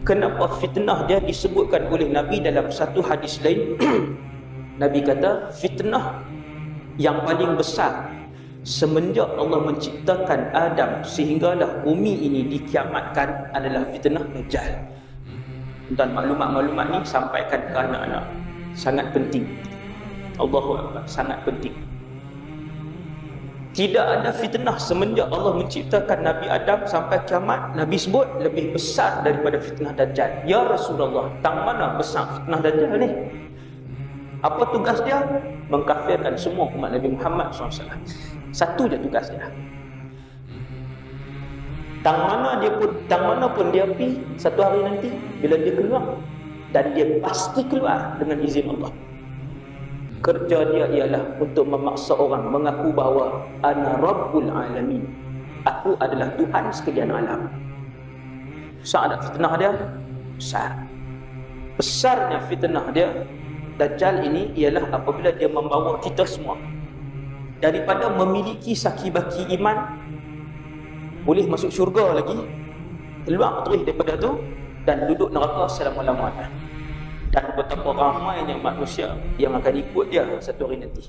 Kenapa fitnah dia disebutkan oleh Nabi dalam satu hadis lain? Nabi kata fitnah yang paling besar semenjak Allah menciptakan Adam sehinggalah bumi ini dikiamatkan adalah fitnah Dajjal. Dan maklumat-maklumat ni sampaikan ke anak-anak, sangat penting. Allahu Akbar, sangat penting. Tidak ada fitnah semenjak Allah menciptakan Nabi Adam sampai kiamat. Nabi sebut lebih besar daripada fitnah Dajjal. Ya Rasulullah, tang mana besar fitnah Dajjal ni? Apa tugas dia? Mengkafirkan semua umat Nabi Muhammad SAW. Satu je tugas dia. Tang mana pun dia pergi satu hari nanti, bila dia keluar, dan dia pasti keluar dengan izin Allah. Kerja dia ialah untuk memaksa orang mengaku bahawa ana rabbul alamin, aku adalah Tuhan sekalian alam. Besar tak fitnah dia? Besar. Besarnya fitnah dia Dajjal ini ialah apabila dia membawa kita semua daripada memiliki saki-baki iman, boleh masuk syurga lagi, keluar terus daripada tu dan duduk neraka selama-lamanya. Dan betapa ramainya manusia yang akan ikut dia satu hari nanti.